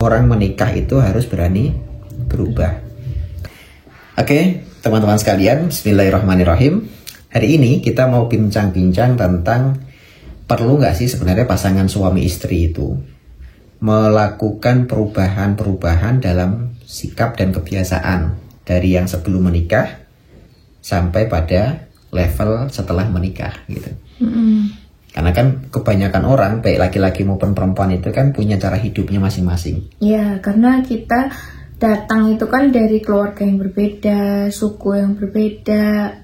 Orang menikah itu harus berani berubah. Oke, teman-teman sekalian, bismillahirrahmanirrahim. Hari ini kita mau bincang-bincang tentang perlu nggak sih sebenarnya pasangan suami istri itu melakukan perubahan-perubahan dalam sikap dan kebiasaan dari yang sebelum menikah sampai pada level setelah menikah gitu. Karena kan kebanyakan orang, baik laki-laki maupun perempuan itu kan punya cara hidupnya masing-masing. Ya, karena kita datang itu kan dari keluarga yang berbeda, suku yang berbeda,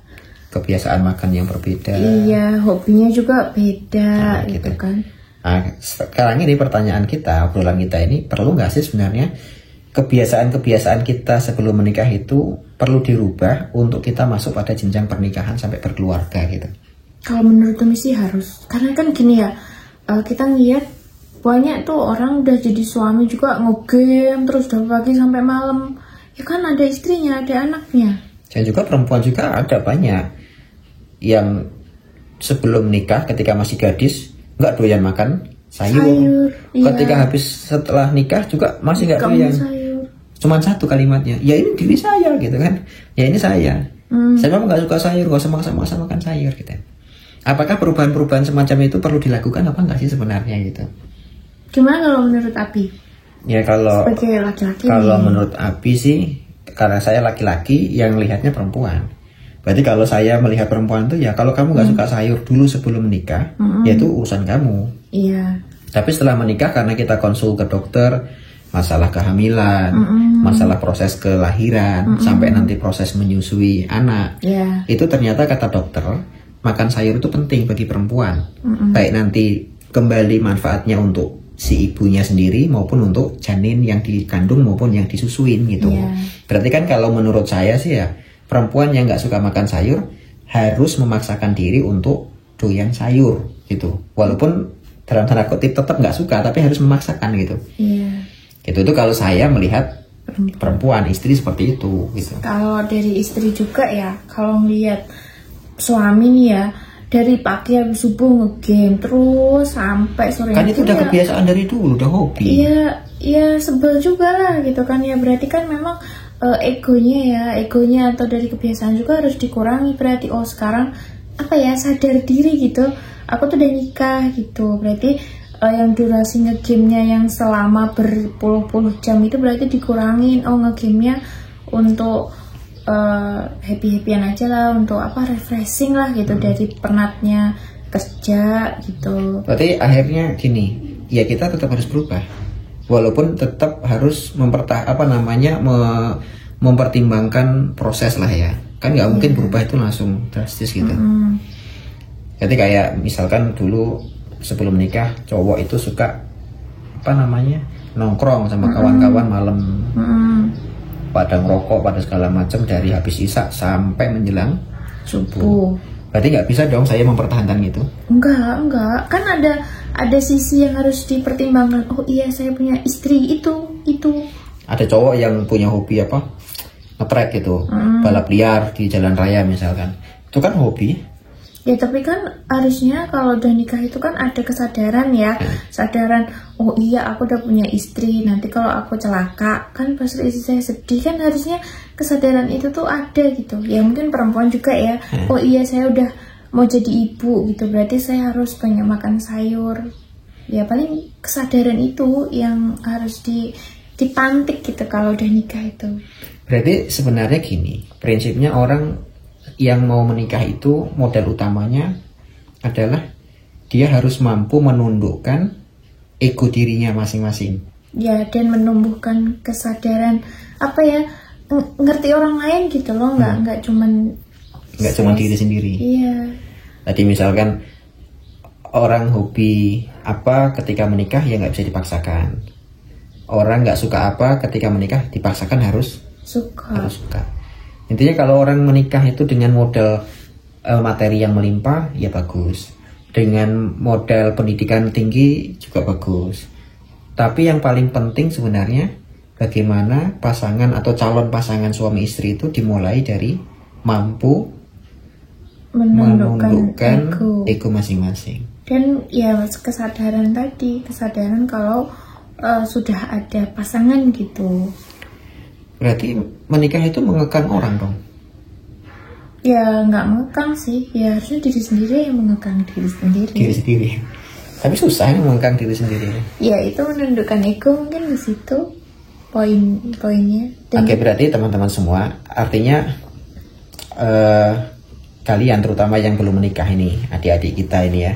kebiasaan makan yang berbeda. Iya, hobinya juga beda gitu kan. Nah, sekarang ini pertanyaan kita, obrolan kita ini, perlu nggak sih sebenarnya kebiasaan-kebiasaan kita sebelum menikah itu perlu dirubah untuk kita masuk pada jenjang pernikahan sampai berkeluarga gitu? Kalau menurut Umi sih harus, karena kan gini ya, kita ngeliat banyak tuh orang udah jadi suami juga ngegame terus dari pagi sampai malam. Ya kan ada istrinya, ada anaknya. Dan juga perempuan juga ada banyak yang sebelum nikah ketika masih gadis nggak doyan makan sayur. Ketika habis setelah nikah juga masih nggak doyan sayur. Cuman satu kalimatnya, ya ini diri saya gitu kan, ya ini saya. Saya memang nggak suka sayur, nggak usah maksa-maksa makan sayur gitu. Apakah perubahan-perubahan semacam itu perlu dilakukan apa nggak sih sebenarnya gitu? Gimana kalau menurut Abi? Ya kalau sebagai laki-laki, kalau menurut Abi sih, karena saya laki-laki yang melihatnya perempuan. Berarti kalau saya melihat perempuan tuh ya kalau kamu nggak suka sayur dulu sebelum menikah, ya itu urusan kamu. Iya. Tapi setelah menikah karena kita konsul ke dokter, masalah kehamilan, masalah proses kelahiran, sampai nanti proses menyusui anak, itu ternyata kata dokter makan sayur itu penting bagi perempuan. Baik nanti kembali manfaatnya untuk si ibunya sendiri maupun untuk janin yang dikandung maupun yang disusuin gitu. Berarti kan kalau menurut saya sih ya, perempuan yang nggak suka makan sayur harus memaksakan diri untuk doyan sayur gitu. Walaupun dalam tanda kutip tetap nggak suka, tapi harus memaksakan gitu. Gitu itu kalau saya melihat perempuan istri seperti itu gitu. Kalau dari istri juga ya, kalau ngelihat suami nih ya, dari pagi habis subuh ngegame terus sampai sore. Kan itu udah ya, kebiasaan dari dulu, udah hobi. Iya sebel juga lah gitu kan ya. Berarti kan memang egonya atau dari kebiasaan juga harus dikurangi. Berarti sekarang apa ya, sadar diri gitu. Aku tuh udah nikah gitu. Berarti yang durasi ngegamenya yang selama berpuluh-puluh jam itu berarti dikurangin. Ngegamenya untuk happy-happyan aja lah, untuk refreshing lah gitu dari penatnya kerja gitu. Berarti akhirnya gini, ya kita tetap harus berubah, walaupun tetap harus mempertimbangkan proses lah ya. Kan nggak mungkin berubah itu langsung drastis gitu. Jadi kayak misalkan dulu sebelum menikah cowok itu suka nongkrong sama kawan-kawan malam. Pada ngerokok, pada segala macam dari habis isya sampai menjelang subuh. Berarti nggak bisa dong saya mempertahankan itu? Enggak. Kan ada sisi yang harus dipertimbangkan. Oh iya, saya punya istri itu. Ada cowok yang punya hobi nge-trek gitu, balap liar di jalan raya misalkan. Itu kan hobi. Ya tapi kan harusnya kalau udah nikah itu kan ada kesadaran ya. Kesadaran, oh iya aku udah punya istri, nanti kalau aku celaka kan pasti istri saya sedih. Kan harusnya kesadaran itu tuh ada gitu. Ya mungkin perempuan juga ya, oh iya saya udah mau jadi ibu gitu, berarti saya harus banyak makan sayur. Ya paling kesadaran itu yang harus dipantik gitu kalau udah nikah itu. Berarti sebenarnya gini, prinsipnya orang yang mau menikah itu modal utamanya adalah dia harus mampu menundukkan ego dirinya masing-masing. Ya, dan menumbuhkan kesadaran ngerti orang lain gitu loh, nggak cuman diri sendiri. Iya. Tadi misalkan orang hobi ketika menikah ya nggak bisa dipaksakan. Orang nggak suka ketika menikah dipaksakan harus suka. Intinya kalau orang menikah itu dengan modal materi yang melimpah ya bagus, dengan modal pendidikan tinggi juga bagus. Tapi yang paling penting sebenarnya bagaimana pasangan atau calon pasangan suami istri itu dimulai dari mampu menundukkan ego masing-masing. Dan ya kesadaran kalau sudah ada pasangan gitu. Berarti menikah itu mengekang orang dong? Ya nggak mengekang sih, ya harusnya diri sendiri yang mengekang diri sendiri. Diri sendiri. Tapi susah nih mengekang diri sendiri. Ya itu menundukkan ego mungkin di situ poinnya. Oke, berarti teman-teman semua, artinya kalian terutama yang belum menikah ini, adik-adik kita ini ya,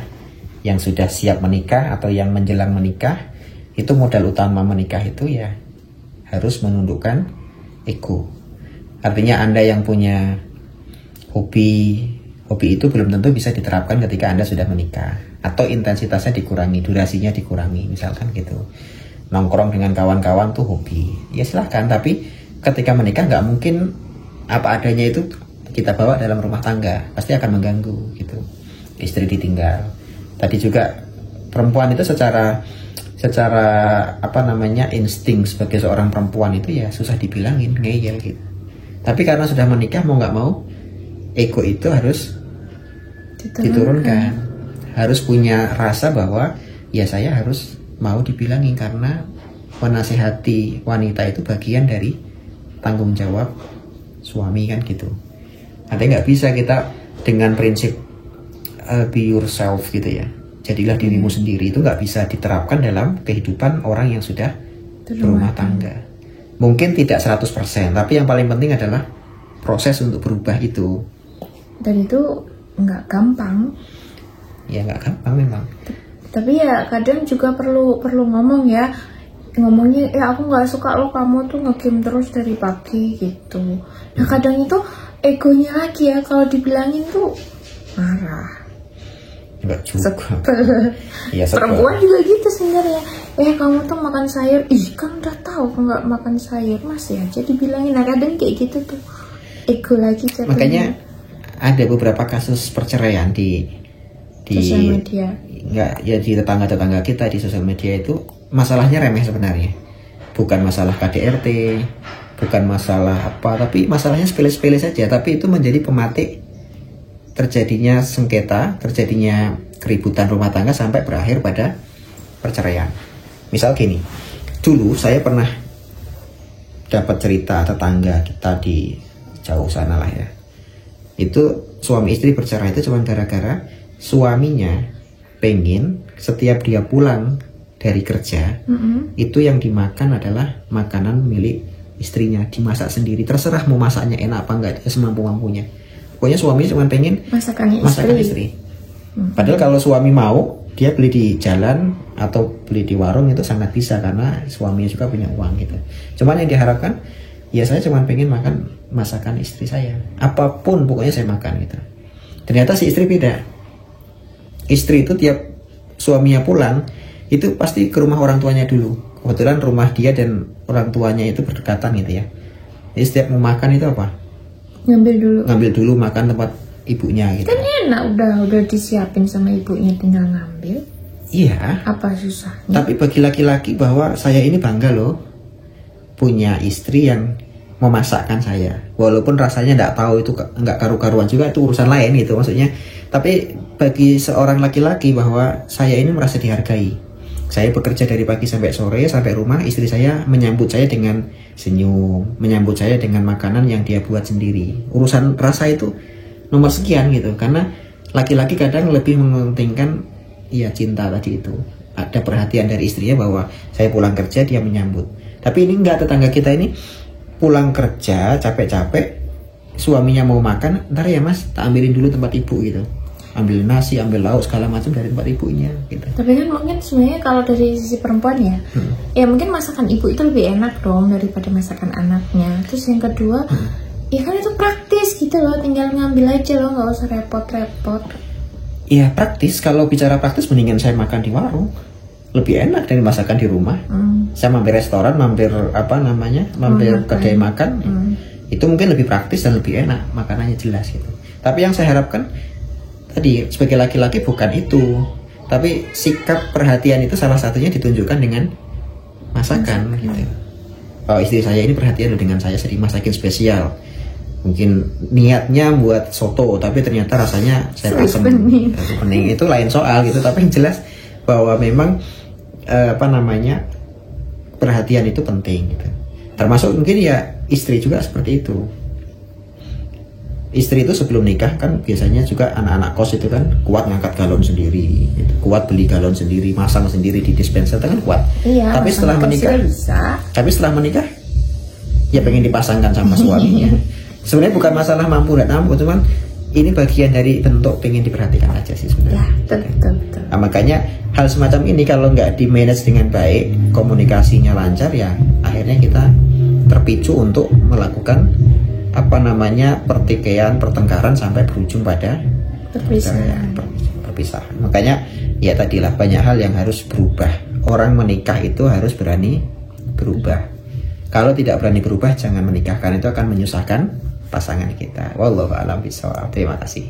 yang sudah siap menikah atau yang menjelang menikah, itu modal utama menikah itu ya harus menundukkan ego. Artinya Anda yang punya hobi itu belum tentu bisa diterapkan ketika Anda sudah menikah, atau intensitasnya dikurangi, durasinya dikurangi, misalkan gitu. Nongkrong dengan kawan-kawan tuh hobi, ya silahkan, tapi ketika menikah nggak mungkin apa adanya itu kita bawa dalam rumah tangga, pasti akan mengganggu gitu. Istri ditinggal. Tadi juga perempuan itu secara apa namanya, insting sebagai seorang perempuan itu ya susah dibilangin, ngeyel gitu. Tapi karena sudah menikah mau nggak mau, ego itu harus diturunkan. Harus punya rasa bahwa ya saya harus mau dibilangin, karena menasehati wanita itu bagian dari tanggung jawab suami kan gitu. Ada nggak bisa kita dengan prinsip be yourself gitu ya, jadilah dirimu sendiri, itu nggak bisa diterapkan dalam kehidupan orang yang sudah berumah tangga. Mungkin tidak 100%, tapi yang paling penting adalah proses untuk berubah itu. Dan itu nggak gampang. Ya nggak gampang memang. Tapi ya kadang juga perlu ngomong ya. Ngomongnya, ya aku nggak suka lo kamu tuh nge-game terus dari pagi gitu. Nah kadang itu egonya lagi ya, kalau dibilangin tuh marah. Enggak juga. Ya, perempuan juga gitu sebenarnya. Kamu tuh makan sayur, kan udah tahu aku nggak makan sayur, masih aja dibilangin. Nah kadang kayak gitu tuh ego lagi jatuhnya. Makanya ada beberapa kasus perceraian di sosial media. Enggak, ya di tetangga-tetangga kita di sosial media itu masalahnya remeh sebenarnya. Bukan masalah KDRT, bukan masalah apa, tapi masalahnya sepele-sepele saja, tapi itu menjadi pematik terjadinya sengketa, terjadinya keributan rumah tangga sampai berakhir pada perceraian. Misal gini, dulu saya pernah dapat cerita tetangga kita di jauh sana lah ya. Itu suami istri bercerai itu cuma gara-gara suaminya pengen setiap dia pulang dari kerja, itu yang dimakan adalah makanan milik istrinya, dimasak sendiri. Terserah mau masaknya enak apa enggak, dia semampu-mampunya. Pokoknya suami cuma pengen masakan istri. Padahal kalau suami mau, dia beli di jalan atau beli di warung itu sangat bisa, karena suaminya juga punya uang gitu. Cuman yang diharapkan, ya saya cuma pengen makan masakan istri saya. Apapun pokoknya saya makan gitu. Ternyata si istri beda. Istri itu tiap suaminya pulang, itu pasti ke rumah orang tuanya dulu. Kebetulan rumah dia dan orang tuanya itu berdekatan gitu ya. Jadi setiap mau makan itu apa? Ngambil dulu makan tempat ibunya gitu. Kan enak, udah disiapin sama ibunya, tinggal ngambil. Iya. Apa susahnya? Tapi bagi laki-laki bahwa saya ini bangga loh punya istri yang memasakkan saya. Walaupun rasanya nggak tahu itu nggak karu-karuan juga, itu urusan lain gitu maksudnya. Tapi bagi seorang laki-laki bahwa saya ini merasa dihargai. Saya bekerja dari pagi sampai sore, sampai rumah istri saya menyambut saya dengan senyum, menyambut saya dengan makanan yang dia buat sendiri. Urusan rasa itu nomor sekian gitu, karena laki-laki kadang lebih mementingkan ya cinta tadi itu. Ada perhatian dari istrinya bahwa saya pulang kerja dia menyambut. Tapi ini enggak, tetangga kita ini pulang kerja capek-capek, suaminya mau makan, ntar ya mas tak ambilin dulu tempat ibu gitu. Ambil nasi, ambil lauk segala macam dari tempat ibunya gitu. Tapi kan mungkin sebenarnya kalau dari sisi perempuan ya, ya mungkin masakan ibu itu lebih enak dong daripada masakan anaknya. Terus yang kedua, ya kan itu praktis gitu loh, tinggal ngambil aja loh, nggak usah repot-repot. Iya praktis, kalau bicara praktis mendingan saya makan di warung, lebih enak dari masakan di rumah. Saya mampir restoran, mampir kedai makan, itu mungkin lebih praktis dan lebih enak, makanannya jelas gitu. Tapi yang saya harapkan tadi sebagai laki-laki bukan itu, tapi sikap perhatian itu salah satunya ditunjukkan dengan masakan gitu. Oh istri saya ini perhatian dengan saya, sering masakin spesial. Mungkin niatnya buat soto, tapi ternyata rasanya saya pasang pening, itu lain soal gitu. Tapi yang jelas bahwa memang perhatian itu penting gitu. Termasuk mungkin ya istri juga seperti itu. Istri itu sebelum nikah kan biasanya juga anak-anak kos itu kan kuat ngangkat galon sendiri gitu. Kuat beli galon sendiri, masang sendiri di dispenser itu kan kuat. Iya, tapi setelah menikah ya pengen dipasangkan sama suaminya. Sebenarnya bukan masalah mampu dan mampu, cuman ini bagian dari bentuk pengen diperhatikan aja sih sebenarnya. Ya, betul. Nah, makanya hal semacam ini kalau nggak di manage dengan baik, komunikasinya lancar ya akhirnya kita terpicu untuk melakukan pertikaian, pertengkaran sampai berujung pada perpisahan. Makanya ya tadilah banyak hal yang harus berubah. Orang menikah itu harus berani berubah. Kalau tidak berani berubah jangan menikah, karena itu akan menyusahkan pasangan kita. Wallahu a'lam bishawab. Terima kasih.